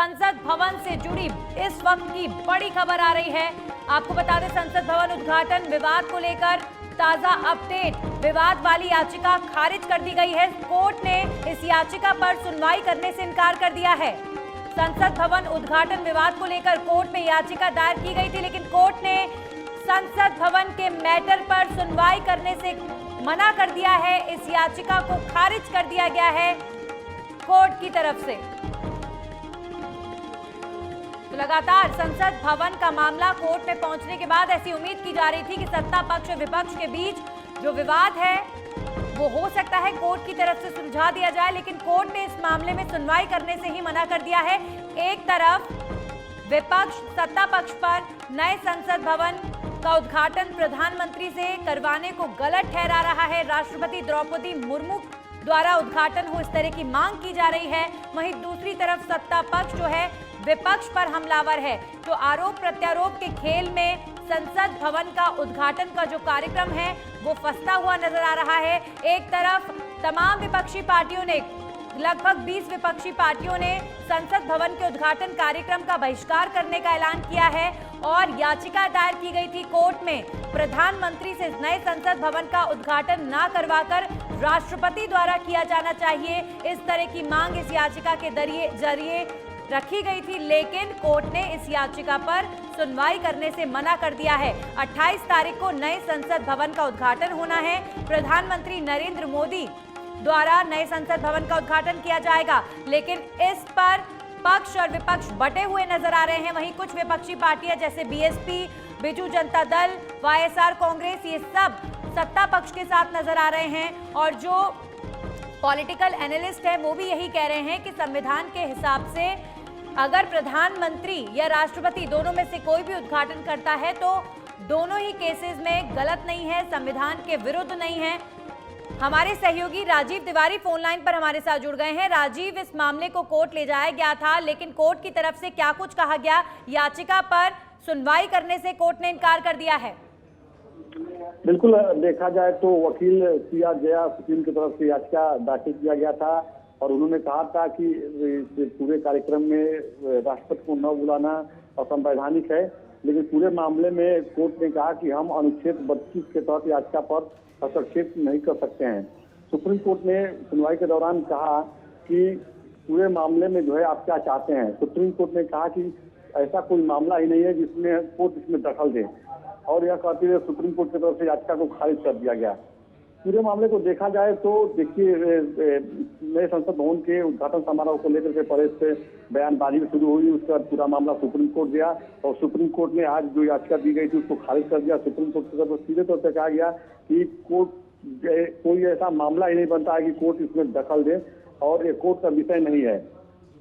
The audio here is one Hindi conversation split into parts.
संसद भवन से जुड़ी इस वक्त की बड़ी खबर आ रही है। आपको बता दें, संसद भवन उद्घाटन विवाद को लेकर ताजा अपडेट। विवाद वाली याचिका खारिज कर दी गई है। कोर्ट ने इस याचिका पर सुनवाई करने से इनकार कर दिया है। संसद भवन उद्घाटन विवाद को लेकर कोर्ट में याचिका दायर की गई थी, लेकिन कोर्ट ने संसद भवन के मैटर पर सुनवाई करने से मना कर दिया है। इस याचिका को खारिज कर दिया गया है कोर्ट की तरफ से। तो लगातार संसद भवन का मामला कोर्ट में पहुंचने के बाद ऐसी उम्मीद की जा रही थी कि सत्ता पक्ष और विपक्ष के बीच जो विवाद है वो हो सकता है कोर्ट की तरफ से सुलझा दिया जाए, लेकिन कोर्ट ने इस मामले में सुनवाई करने से ही मना कर दिया है। एक तरफ विपक्ष सत्ता पक्ष पर नए संसद भवन का उद्घाटन प्रधानमंत्री से करवाने को गलत ठहरा रहा है। राष्ट्रपति द्रौपदी मुर्मू द्वारा उद्घाटन हो, इस तरह की मांग की जा रही है। वहीं दूसरी तरफ सत्ता पक्ष जो है विपक्ष पर हमलावर है। तो आरोप प्रत्यारोप के खेल में संसद भवन का उद्घाटन का जो कार्यक्रम है वो फंसता हुआ नजर आ रहा है। एक तरफ तमाम विपक्षी पार्टियों ने, लगभग 20 विपक्षी पार्टियों ने संसद भवन के उद्घाटन कार्यक्रम का बहिष्कार करने का ऐलान किया है और याचिका दायर की गई थी कोर्ट में। प्रधानमंत्री से नए संसद भवन का उद्घाटन ना करवाकर राष्ट्रपति द्वारा किया जाना चाहिए, इस तरह की मांग इस याचिका के जरिए रखी गई थी, लेकिन कोर्ट ने इस याचिका पर सुनवाई करने से मना कर दिया है। 28 तारीख को नए संसद भवन का उद्घाटन होना है। प्रधानमंत्री नरेंद्र मोदी द्वारा नए संसद भवन का उद्घाटन किया जाएगा, लेकिन इस पर पक्ष और विपक्ष बटे हुए नजर आ रहे हैं। वहीं कुछ विपक्षी पार्टियां जैसे बीएसपी, बिजू जनता दल, वाईएसआर कांग्रेस, ये सब सत्ता पक्ष के साथ नजर आ रहे हैं। और जो पॉलिटिकल एनालिस्ट है वो भी यही कह रहे हैं कि संविधान के हिसाब से अगर प्रधानमंत्री या राष्ट्रपति दोनों में से कोई भी उद्घाटन करता है तो दोनों ही केसेस में गलत नहीं है, संविधान के विरुद्ध नहीं है। हमारे सहयोगी राजीव तिवारी फोन लाइन पर हमारे साथ जुड़ गए हैं। राजीव, इस मामले को कोर्ट ले जाया गया था, लेकिन कोर्ट की तरफ से क्या कुछ कहा गया? याचिका पर सुनवाई करने से कोर्ट ने इनकार कर दिया है। बिल्कुल, देखा जाए तो वकील सिया जया सुप्रीम की तरफ से याचिका दाखिल किया गया था और उन्होंने कहा था कि पूरे कार्यक्रम में राष्ट्रपति को न बुलाना असंवैधानिक है, लेकिन पूरे मामले में कोर्ट ने कहा कि हम अनुच्छेद 32 के तहत याचिका पर हस्तक्षेप नहीं कर सकते हैं। सुप्रीम कोर्ट ने सुनवाई के दौरान कहा कि पूरे मामले में जो है आप क्या चाहते हैं। सुप्रीम कोर्ट ने कहा कि ऐसा कोई मामला ही नहीं है जिसमें कोर्ट इसमें दखल दे, और यह कहते हुए सुप्रीम कोर्ट की तरफ से याचिका को खारिज कर दिया गया। पूरे मामले को देखा जाए तो देखिए, नए संसद भवन के उद्घाटन समारोह को लेकर के पहले से बयानबाजी शुरू हुई, उसका पूरा मामला सुप्रीम कोर्ट गया और सुप्रीम कोर्ट ने आज जो याचिका दी गई थी उसको खारिज कर दिया। सुप्रीम कोर्ट की तरफ से सीधे तौर पर कहा गया कि कोई ऐसा मामला ही नहीं बनता है कि कोर्ट इसमें दखल दे और ये कोर्ट का विषय नहीं है।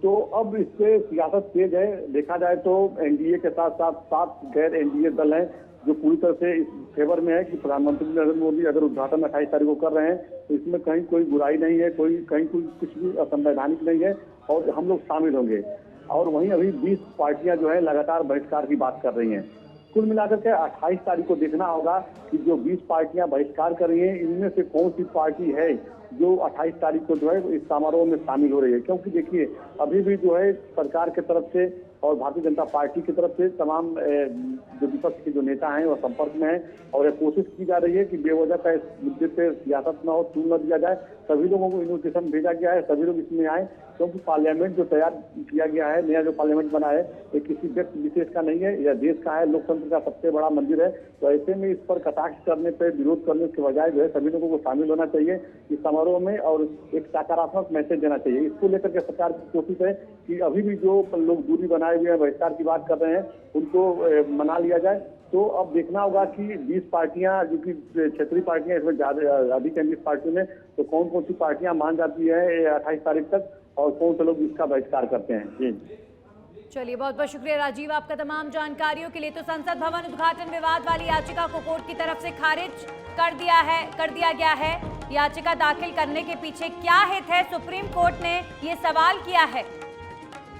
तो अब इस पे सियासत तेज है। देखा जाए तो एनडीए के साथ साथ 7 गैर एनडीए दल हैं जो पूरी तरह से इस फेवर में है कि प्रधानमंत्री नरेंद्र मोदी अगर उद्घाटन 28 तारीख को कर रहे हैं तो इसमें कहीं कोई बुराई नहीं है, कहीं कोई कुछ भी असंवैधानिक नहीं है और हम लोग शामिल होंगे। और वहीं अभी 20 पार्टियां जो है लगातार बहिष्कार की बात कर रही हैं। कुल मिलाकर के 28 तारीख को देखना होगा कि जो 20 पार्टियां बहिष्कार कर रही हैं इनमें से कौन सी पार्टी है जो 28 तारीख को जो है इस समारोह में शामिल हो रही है। क्योंकि देखिए, अभी भी जो है सरकार की तरफ से और भारतीय जनता पार्टी की तरफ से तमाम जो विपक्ष के जो नेता हैं वो संपर्क में हैं और ये कोशिश की जा रही है कि बेवजह का इस मुद्दे पे सियासत न हो, तूल न दिया जाए। सभी लोगों को इन्विटेशन भेजा गया है, सभी लोग इसमें आए, क्योंकि पार्लियामेंट जो तैयार किया गया है, नया जो पार्लियामेंट बना है, ये किसी व्यक्ति विशेष का नहीं है, यह देश का है, लोकतंत्र का सबसे बड़ा मंदिर है। तो ऐसे में इस पर कटाक्ष करने पर, विरोध करने के बजाय जो है सभी लोगों को शामिल होना चाहिए इस समारोह में और एक सकारात्मक मैसेज देना चाहिए। इसको लेकर के सरकार की कोशिश है कि अभी भी जो लोग दूरी बनाए हुए हैं, बहिष्कार की बात कर रहे हैं, उनको मना लिया जाए। तो अब देखना होगा कि 20 पार्टियां, जो कि क्षेत्रीय पार्टियां इसमें ज्यादा अधिक है 20 पार्टियों में, तो कौन कौन सी पार्टियां मान जाती है 28 तारीख तक और कौन से लोग इसका बहिष्कार करते हैं। जी चलिए, बहुत बहुत शुक्रिया राजीव आपका तमाम जानकारियों के लिए। तो संसद भवन उद्घाटन विवाद वाली याचिका को कोर्ट की तरफ से खारिज कर दिया गया है। याचिका दाखिल करने के पीछे क्या हित है, सुप्रीम कोर्ट ने ये सवाल किया है।